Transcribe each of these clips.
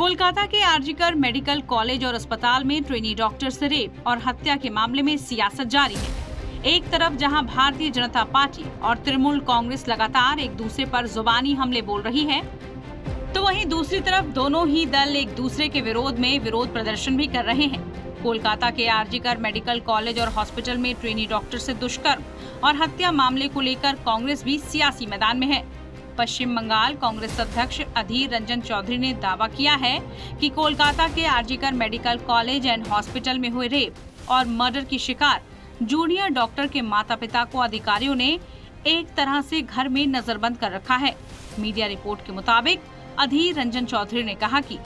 कोलकाता के RG Kar medical college और अस्पताल में ट्रेनी डॉक्टर से रेप और हत्या के मामले में सियासत जारी है। एक तरफ जहां भारतीय जनता पार्टी और तृणमूल कांग्रेस लगातार एक दूसरे पर जुबानी हमले बोल रही है, तो वहीं दूसरी तरफ दोनों ही दल एक दूसरे के विरोध में विरोध प्रदर्शन भी कर रहे हैं। कोलकाता के आरजीकर मेडिकल कॉलेज और हॉस्पिटल में ट्रेनी डॉक्टर से दुष्कर्म और हत्या मामले को लेकर कांग्रेस भी सियासी मैदान में है। पश्चिम बंगाल कांग्रेस अध्यक्ष अधीर रंजन चौधरी ने दावा किया है कि कोलकाता के RG Kar medical college and hospital में हुए रेप और मर्डर की शिकार जूनियर डॉक्टर के माता-पिता को अधिकारियों ने एक तरह से घर में नजरबंद कर रखा है। मीडिया रिपोर्ट के मुताबिक अधीर रंजन चौधरी ने कहा कि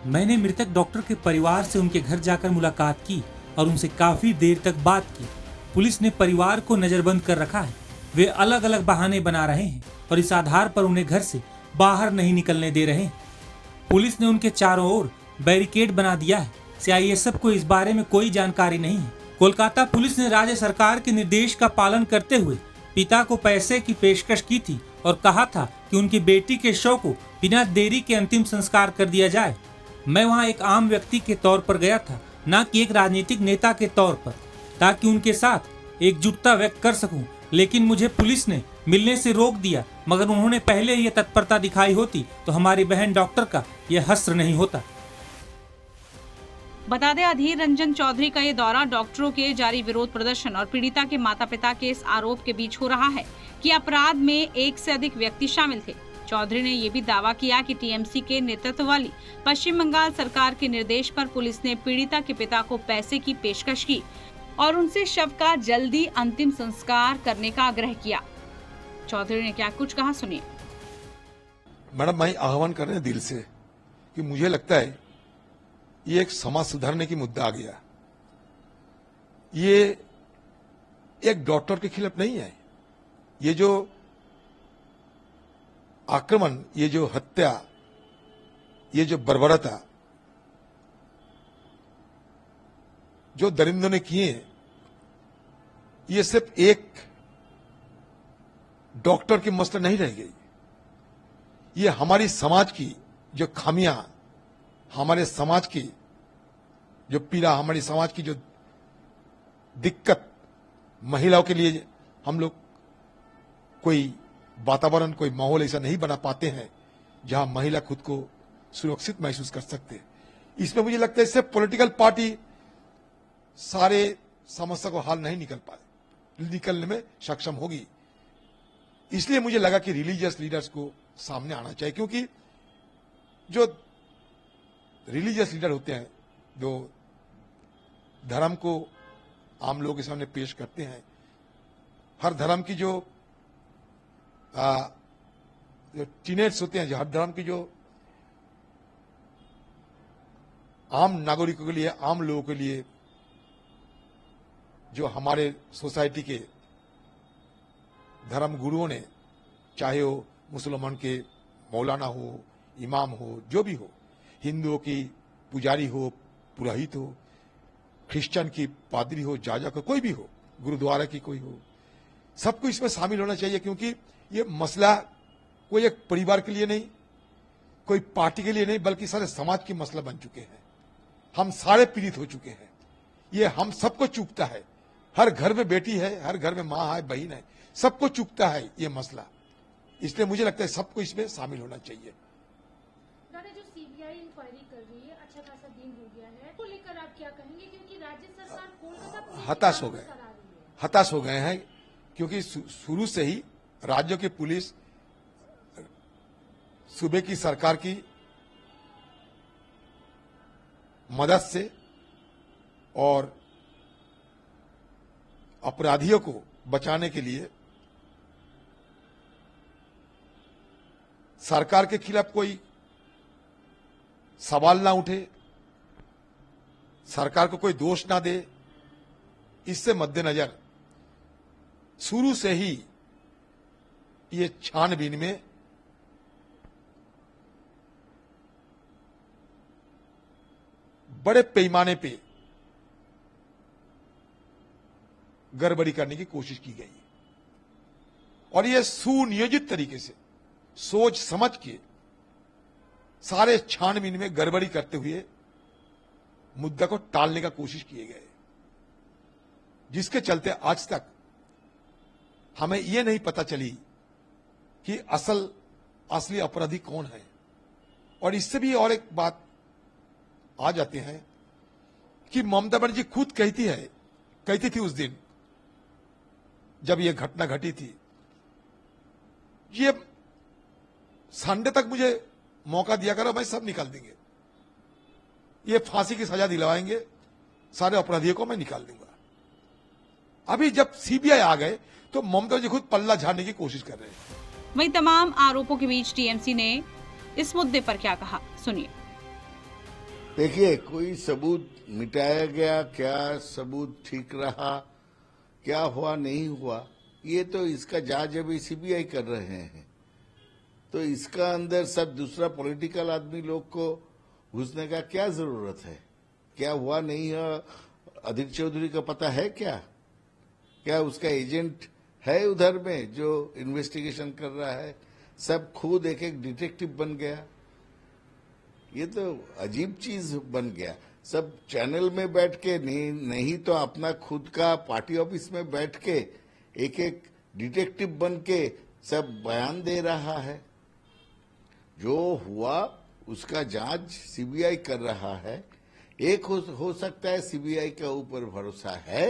मैंने मृतक डॉक्टर के परिवार से उनके घर जाकर मुलाकात की और उनसे काफी देर तक बात की। पुलिस ने परिवार को नजरबंद कर रखा है। वे अलग अलग बहाने बना रहे हैं और इस आधार पर उन्हें घर से बाहर नहीं निकलने दे रहे हैं। पुलिस ने उनके चारों ओर बैरिकेड बना दिया है। सीआईएसएफ को इस बारे में कोई जानकारी नहीं है। कोलकाता पुलिस ने राज्य सरकार के निर्देश का पालन करते हुए पिता को पैसे की पेशकश की थी और कहा था कि उनकी बेटी के शव को बिना देरी के अंतिम संस्कार कर दिया जाए। मैं वहां एक आम व्यक्ति के तौर पर गया था, न कि एक राजनीतिक नेता के तौर पर, ताकि उनके साथ एकजुटता व्यक्त कर सकूं। लेकिन मुझे पुलिस ने मिलने से रोक दिया, मगर उन्होंने पहले ही ये तत्परता दिखाई होती तो हमारी बहन डॉक्टर का यह हश्र नहीं होता। बता दें, अधीर रंजन चौधरी का ये दौरा डॉक्टरों के जारी विरोध प्रदर्शन और पीड़िता के माता-पिता के इस आरोप के बीच हो रहा है कि अपराध में एक से अधिक व्यक्ति शामिल थे। चौधरी ने ये भी दावा किया कि टीएमसी के नेतृत्व वाली पश्चिम बंगाल सरकार के निर्देश पर पुलिस ने पीड़िता के पिता को पैसे की पेशकश की और उनसे शव का जल्दी अंतिम संस्कार करने का आग्रह किया। चौधरी ने क्या कुछ कहा, सुनिए। मैडम, मैं आह्वान कर रहे हैं दिल से कि मुझे लगता है ये एक समाज सुधारने की मुद्दा आ गया। ये एक डॉक्टर के खिलाफ नहीं है। ये जो आक्रमण, ये जो हत्या, ये जो बर्बरता जो दरिंदों ने किए, ये सिर्फ एक डॉक्टर की मसला नहीं रह गई। ये हमारी समाज की जो खामियां, हमारे समाज की जो पीड़ा, हमारी समाज की जो दिक्कत, महिलाओं के लिए हम लोग कोई वातावरण, कोई माहौल ऐसा नहीं बना पाते हैं जहां महिला खुद को सुरक्षित महसूस कर सकते। इसमें मुझे लगता है इससे पॉलिटिकल पार्टी सारे समस्या को हल नहीं निकलने में सक्षम होगी। इसलिए मुझे लगा कि रिलीजियस लीडर्स को सामने आना चाहिए, क्योंकि जो रिलीजियस लीडर होते हैं, जो धर्म को आम लोगों के सामने पेश करते हैं, हर धर्म की जो टीनेट्स होते हैं, जो हर धर्म की जो आम नागरिकों के लिए, आम लोगों के लिए, जो हमारे सोसाइटी के धर्म गुरुओं ने, चाहे वो मुसलमान के मौलाना हो, इमाम हो, जो भी हो, हिंदुओं की पुजारी हो, पुरोहित हो, क्रिश्चियन की पादरी हो, जाजा को कोई भी हो, गुरुद्वारा की कोई हो, सबको इसमें शामिल होना चाहिए। क्योंकि ये मसला कोई एक परिवार के लिए नहीं, कोई पार्टी के लिए नहीं, बल्कि सारे समाज की मसला बन चुके हैं। हम सारे पीड़ित हो चुके हैं। ये हम सबको चूकता है। हर घर में बेटी है, हर घर में माँ है, बहन है, सबको चूकता है ये मसला। इसलिए मुझे लगता है सबको इसमें शामिल होना चाहिए। जो सीबीआई इंक्वायरी कर रही है, अच्छा खासा दिन हो गया है, को लेकर आप क्या कहेंगे? क्योंकि राज्य सरकार कोलकाता हताश हो गए हैं, क्योंकि शुरू से ही राज्यों की पुलिस सूबे की सरकार की मदद से और अपराधियों को बचाने के लिए सरकार के खिलाफ कोई सवाल ना उठे, सरकार को कोई दोष ना दे, इससे मद्देनजर शुरू से ही ये छानबीन में बड़े पैमाने पे गड़बड़ी करने की कोशिश की गई और ये सुनियोजित तरीके से सोच समझ के सारे छानबीन में गड़बड़ी करते हुए मुद्दा को टालने का कोशिश किए गए, जिसके चलते आज तक हमें यह नहीं पता चली कि असली अपराधी कौन है। और इससे भी और एक बात आ जाती है कि ममता बनर्जी खुद कहती थी उस दिन जब यह घटना घटी थी, ये संडे तक मुझे मौका दिया करो, मैं सब निकाल देंगे, ये फांसी की सजा दिलवाएंगे, सारे अपराधियों को मैं निकाल दूंगा। अभी जब सीबीआई आ गए तो ममता बनर्जी खुद पल्ला झाड़ने की कोशिश कर रहे हैं। वहीं तमाम आरोपों के बीच टीएमसी ने इस मुद्दे पर क्या कहा, सुनिए। देखिए, कोई सबूत मिटाया गया, क्या सबूत ठीक रहा, क्या हुआ नहीं हुआ, ये तो इसका जांच अभी सीबीआई कर रहे हैं। तो इसका अंदर सब दूसरा पॉलिटिकल आदमी लोग को घुसने का क्या जरूरत है? क्या हुआ नहीं हुआ अधीर चौधरी का पता है क्या उसका एजेंट है उधर में जो इन्वेस्टिगेशन कर रहा है? सब खुद एक एक डिटेक्टिव बन गया। ये तो अजीब चीज बन गया। सब चैनल में बैठ के नहीं तो अपना खुद का पार्टी ऑफिस में बैठ के एक एक डिटेक्टिव बन के सब बयान दे रहा है। जो हुआ उसका जांच सीबीआई कर रहा है। एक हो सकता है सीबीआई के ऊपर भरोसा है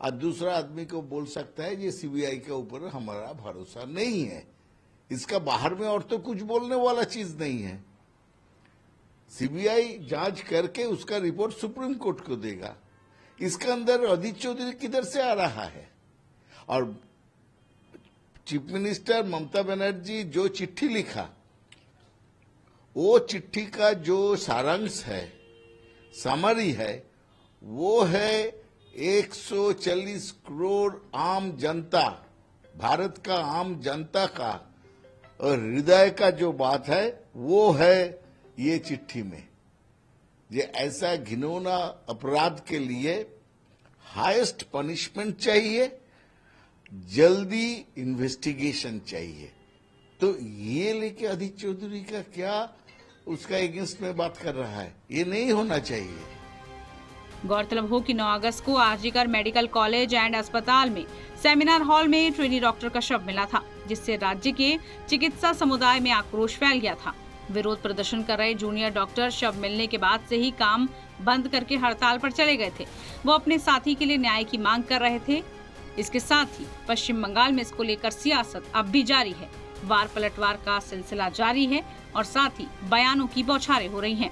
और दूसरा आदमी को बोल सकता है ये सीबीआई के ऊपर हमारा भरोसा नहीं है। इसका बाहर में और तो कुछ बोलने वाला चीज नहीं है। सीबीआई जांच करके उसका रिपोर्ट सुप्रीम कोर्ट को देगा। इसके अंदर अधीर चौधरी किधर से आ रहा है? और चीफ मिनिस्टर ममता बनर्जी जो चिट्ठी लिखा, वो चिट्ठी का जो सारांश है, समरी है, वो है 140 करोड़ आम जनता, भारत का आम जनता का और हृदय का जो बात है वो है ये चिट्ठी में। ये ऐसा घिनौना अपराध के लिए हाईएस्ट पनिशमेंट चाहिए, जल्दी इन्वेस्टिगेशन चाहिए। तो ये लेके अधीर चौधरी का क्या उसका अगेंस्ट में बात कर रहा है? ये नहीं होना चाहिए। गौरतलब हो कि 9 अगस्त को आरजीकर मेडिकल कॉलेज एंड अस्पताल में सेमिनार हॉल में ट्रेनी डॉक्टर का शव मिला था, जिससे राज्य के चिकित्सा समुदाय में आक्रोश फैल गया था। विरोध प्रदर्शन कर रहे जूनियर डॉक्टर शव मिलने के बाद से ही काम बंद करके हड़ताल पर चले गए थे। वो अपने साथी के लिए न्याय की मांग कर रहे थे। इसके साथ ही पश्चिम बंगाल में इसको लेकर सियासत अब भी जारी है। वार पलटवार का सिलसिला जारी है और साथ ही बयानों की बौछारें हो रही हैं।